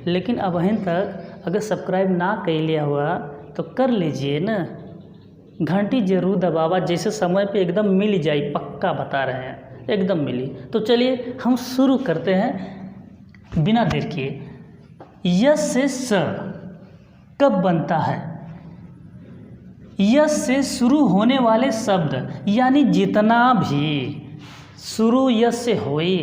लेकिन अभी तक अगर सब्सक्राइब ना कर लिया हुआ तो कर लीजिए ना, घंटी जरूर दबावा, जैसे समय पे एकदम मिल जाए, पक्का बता रहे हैं एकदम मिली। तो चलिए हम शुरू करते हैं बिना देर किए। यस से स कब बनता है? यस से शुरू होने वाले शब्द यानी जितना भी शुरू यस से होई,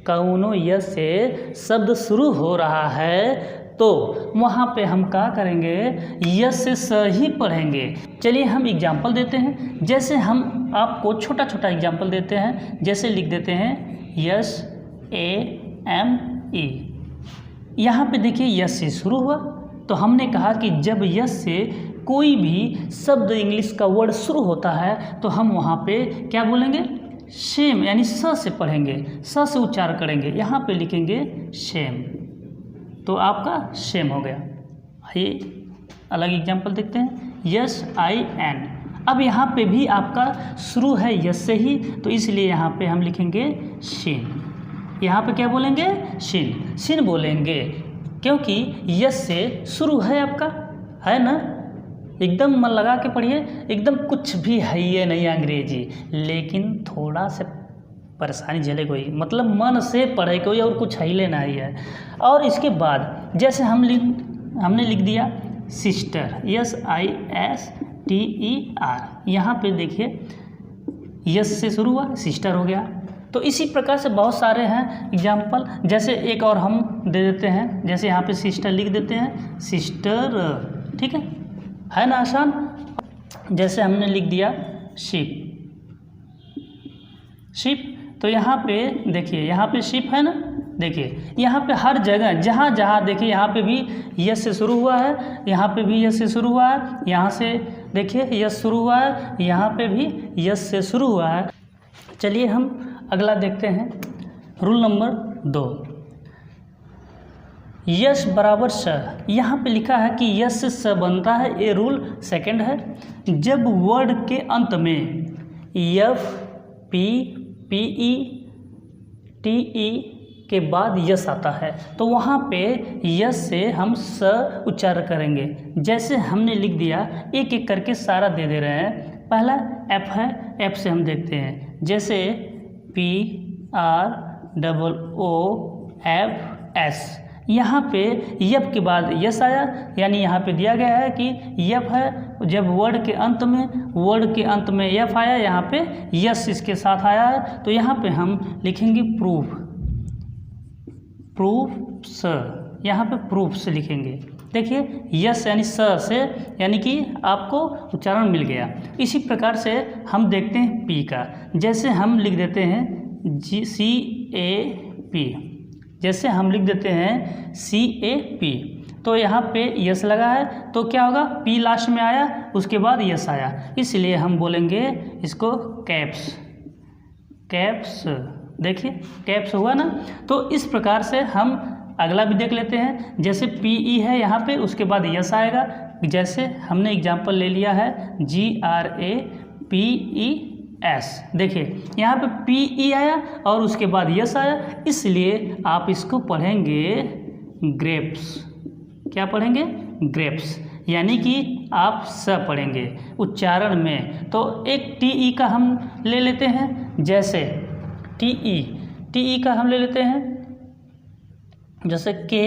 कौनो यस से शब्द शुरू हो रहा है तो वहाँ पे हम क्या करेंगे, यस से स ही पढ़ेंगे। चलिए हम एग्जाम्पल देते हैं, जैसे हम आपको छोटा छोटा एग्जाम्पल देते हैं। जैसे लिख देते हैं यस ए एम ई, यहाँ पे देखिए यस से शुरू हुआ, तो हमने कहा कि जब यस से कोई भी शब्द इंग्लिश का वर्ड शुरू होता है तो हम वहाँ पे क्या बोलेंगे, सेम, यानी स से पढ़ेंगे, स से उच्चारण करेंगे। यहाँ पे लिखेंगे सेम, तो आपका सेम हो गया। आइए अलग एग्जाम्पल देखते हैं, यस आई एन। अब यहाँ पे भी आपका शुरू है यस से ही, तो इसलिए यहाँ पे हम लिखेंगे शिन। यहाँ पे क्या बोलेंगे, शिन, शिन बोलेंगे, क्योंकि यस से शुरू है आपका, है ना। एकदम मन लगा के पढ़िए, एकदम कुछ भी है ये नहीं अंग्रेजी, लेकिन थोड़ा सा परेशानी झेले कोई, मतलब मन से पढ़े कोई, और कुछ है लेना ही है। और इसके बाद जैसे हमने लिख दिया sister, yes I S T E R, यहाँ पे देखिए यस से शुरू हुआ, सिस्टर हो गया। तो इसी प्रकार से बहुत सारे हैं एग्जाम्पल। जैसे एक और हम दे देते हैं, जैसे यहाँ पे सिस्टर लिख देते हैं, सिस्टर, ठीक है ना आसान। जैसे हमने लिख दिया शिप, शिप, तो यहाँ पे देखिए, यहाँ पे शिप है ना, देखिए यहाँ पे हर जगह जहाँ जहाँ देखिए, यहाँ पे भी यस से शुरू हुआ है, यहाँ पे भी यस से शुरू हुआ है, यहाँ से देखिए यस शुरू हुआ है, यहाँ पे भी यस से शुरू हुआ है। चलिए हम अगला देखते हैं, रूल नंबर 2, यस बराबर स। यहाँ पे लिखा है कि यस से स बनता है, ये रूल सेकंड है। जब वर्ड के अंत में F P P E T E के बाद यस आता है तो वहाँ पे यस से हम स उच्चारण करेंगे। जैसे हमने लिख दिया, एक एक करके सारा दे रहे हैं। पहला एफ है, एफ से हम देखते हैं, जैसे P R double O F S, यहाँ पे यफ के बाद यस आया, यानी यहाँ पे दिया गया है कि यफ है, जब वर्ड के अंत में यफ आया, यहाँ पे यस इसके साथ आया है, तो यहाँ पे हम लिखेंगे प्रूफ, प्रूफ्स, यहाँ पे प्रूफ्स लिखेंगे। देखिए यस यानी स से, यानी कि आपको उच्चारण मिल गया। इसी प्रकार से हम देखते हैं पी का, जैसे हम लिख देते हैं जी सी ए पी, जैसे हम लिख देते हैं सी ए पी, तो यहाँ पे यस लगा है, तो क्या होगा, पी लास्ट में आया, उसके बाद यस आया, इसलिए हम बोलेंगे इसको कैप्स, कैप्स। देखिए कैप्स हुआ ना। तो इस प्रकार से हम अगला भी देख लेते हैं, जैसे पी ई है यहाँ पे, उसके बाद यस आएगा। जैसे हमने एग्जाम्पल ले लिया है G R A P E S, देखिए यहाँ पे पी ई आया और उसके बाद यस आया, इसलिए आप इसको पढ़ेंगे ग्रेप्स। क्या पढ़ेंगे, ग्रेप्स, यानी कि आप स पढ़ेंगे उच्चारण में। तो एक टी ई का हम ले लेते हैं, जैसे टी ई का हम ले लेते हैं, जैसे के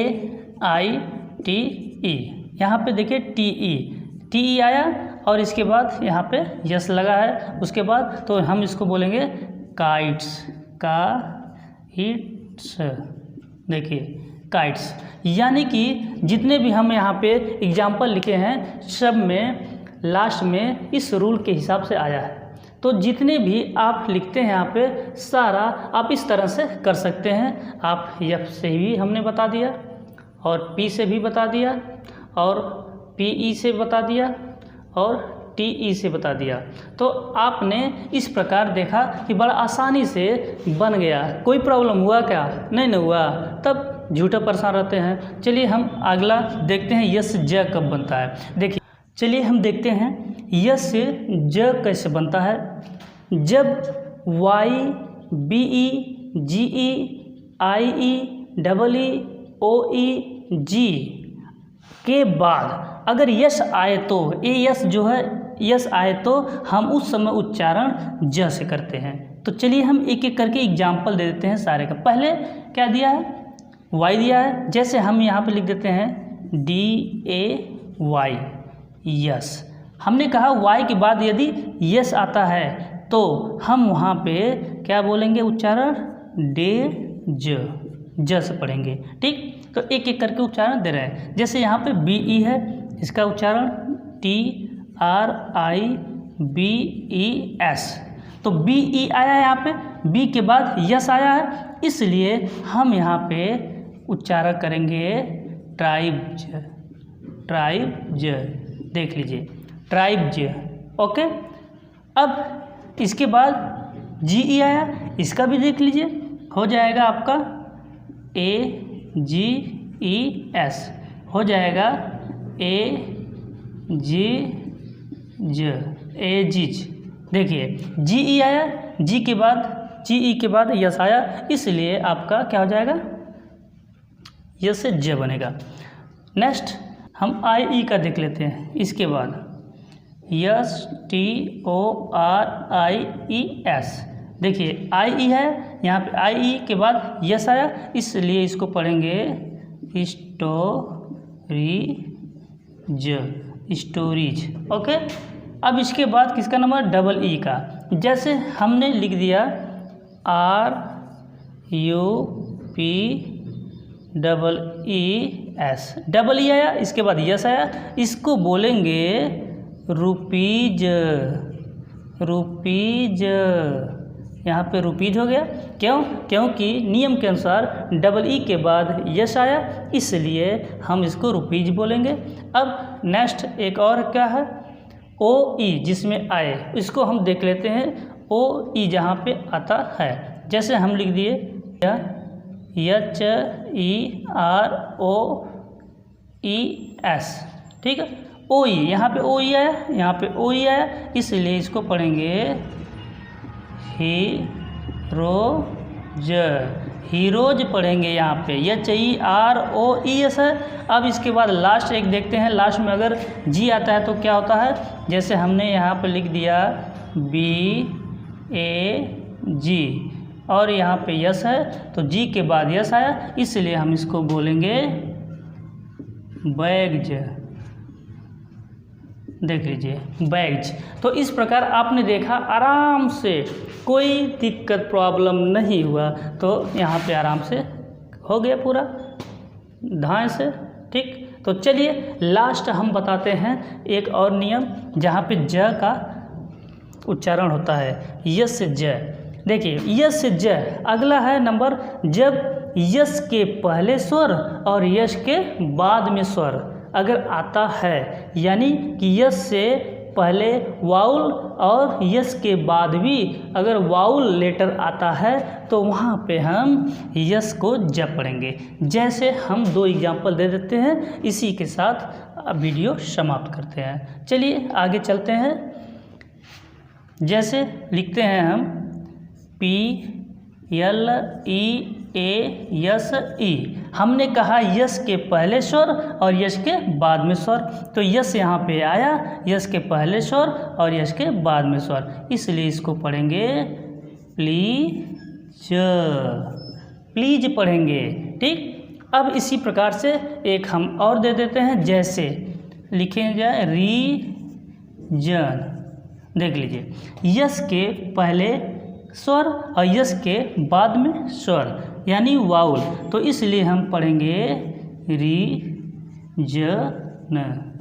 आई टी ई, यहाँ पे देखिए टी ई आया और इसके बाद यहाँ पे यस लगा है, उसके बाद तो हम इसको बोलेंगे काइट्स, काइट्स, देखिए काइट्स। यानी कि जितने भी हम यहाँ पे एग्जाम्पल लिखे हैं सब में लास्ट में इस रूल के हिसाब से आया है। तो जितने भी आप लिखते हैं यहाँ पे सारा आप इस तरह से कर सकते हैं। आप एफ से भी हमने बता दिया और पी से भी बता दिया और पी ई से बता दिया और टी ई से बता दिया। तो आपने इस प्रकार देखा कि बड़ा आसानी से बन गया। कोई प्रॉब्लम हुआ क्या? नहीं न हुआ, तब झूठा परेशान रहते हैं। चलिए हम अगला देखते हैं यस ज कब बनता है। देखिए चलिए हम देखते हैं यस से ज कैसे बनता है। जब वाई बी ई जी ई आई ई डबल ई ओ ई जी के बाद अगर यस आए तो यस जो है यस आए तो हम उस समय उच्चारण ज से करते हैं। तो चलिए हम एक एक करके एग्जाम्पल दे देते हैं सारे का। पहले क्या दिया है, वाई दिया है, जैसे हम यहाँ पे लिख देते हैं DAY यस। हमने कहा वाई के बाद यदि यस आता है तो हम वहाँ पे क्या बोलेंगे, उच्चारण ज से पढ़ेंगे। ठीक, तो एक एक करके उच्चारण दे रहे हैं। जैसे यहाँ पे BE है, इसका उच्चारण TRIBES। तो BE आया है यहाँ पे, B के बाद यस आया है, इसलिए हम यहाँ पे उच्चारण करेंगे ट्राइब्ज। देख लीजिए ट्राइब्ज। ओके, अब इसके बाद GE आया, इसका भी देख लीजिए, हो जाएगा आपका AGES, हो जाएगा एजिज। देखिए GE आया, GE के बाद यस आया, इसलिए आपका क्या हो जाएगा, यस से ज बनेगा। नेक्स्ट हम IE का देख लेते हैं। इसके बाद STORIES। देखिए IE है, यहाँ पे IE के बाद यस आया, इसलिए इसको पढ़ेंगे स्टोरीज। ओके, अब इसके बाद किसका नंबर, EE का। जैसे हमने लिख दिया RUPEES, EE आया, इसके बाद यस आया, इसको बोलेंगे रुपीज। यहाँ पे रुपीज हो गया। क्यों, क्योंकि नियम के अनुसार EE के बाद यस आया, इसलिए हम इसको रुपीज बोलेंगे। अब नेक्स्ट एक और क्या है, OE जिसमें आए, इसको हम देख लेते हैं। OE जहाँ पे आता है, जैसे हम लिख दिए HEROES। ठीक है, OE, यहाँ पे OE आया, यहाँ पे OE आया, इसलिए इसको पढ़ेंगे हीरोज पढ़ेंगे। यहाँ पे HEROES है। अब इसके बाद लास्ट एक देखते हैं, लास्ट में अगर जी आता है तो क्या होता है। जैसे हमने यहाँ पे लिख दिया BAG और यहाँ पे यस है, तो जी के बाद यस आया, इसलिए हम इसको बोलेंगे बैग्ज। देख लीजिए बैग्ज। तो इस प्रकार आपने देखा, आराम से कोई दिक्कत प्रॉब्लम नहीं हुआ, तो यहाँ पे आराम से हो गया पूरा ढाई से। ठीक, तो चलिए लास्ट हम बताते हैं एक और नियम, जहाँ पे ज का उच्चारण होता है यस से ज। देखिए यस से ज, अगला है नंबर, जब यस के पहले स्वर और यस के बाद में स्वर अगर आता है, यानी कि यस से पहले वाउल और यस के बाद भी अगर वाउल लेटर आता है, तो वहाँ पे हम यस को ज पढ़ेंगे। जैसे हम 2 एग्जाम्पल दे देते हैं, इसी के साथ वीडियो समाप्त करते हैं। चलिए आगे चलते हैं। जैसे लिखते हैं हम PLEASE। हमने कहा यस के पहले स्वर और यस के बाद में स्वर, तो यस यहाँ पे आया, यस के पहले स्वर और यस के बाद में स्वर, इसलिए इसको पढ़ेंगे प्लीज पढ़ेंगे। ठीक, अब इसी प्रकार से एक हम और दे देते हैं, जैसे लिखें जाए रीजन। देख लीजिए यस के पहले स्वर और यस के बाद में स्वर यानी वाउल, तो इसलिए हम पढ़ेंगे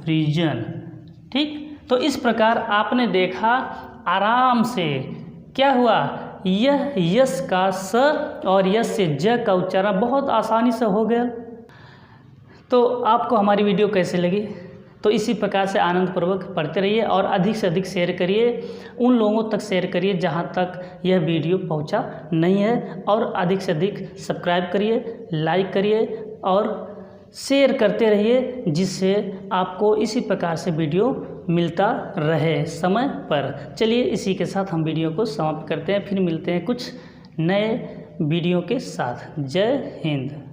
रीजन। ठीक, तो इस प्रकार आपने देखा आराम से क्या हुआ, यह यस का स और यस से ज का उच्चारण बहुत आसानी से हो गया। तो आपको हमारी वीडियो कैसे लगी, तो इसी प्रकार से आनंदपूर्वक पढ़ते रहिए और अधिक से अधिक शेयर करिए, उन लोगों तक शेयर करिए जहां तक यह वीडियो पहुंचा नहीं है, और अधिक से अधिक सब्सक्राइब करिए, लाइक करिए और शेयर करते रहिए, जिससे आपको इसी प्रकार से वीडियो मिलता रहे समय पर। चलिए इसी के साथ हम वीडियो को समाप्त करते हैं, फिर मिलते हैं कुछ नए वीडियो के साथ। जय हिंद।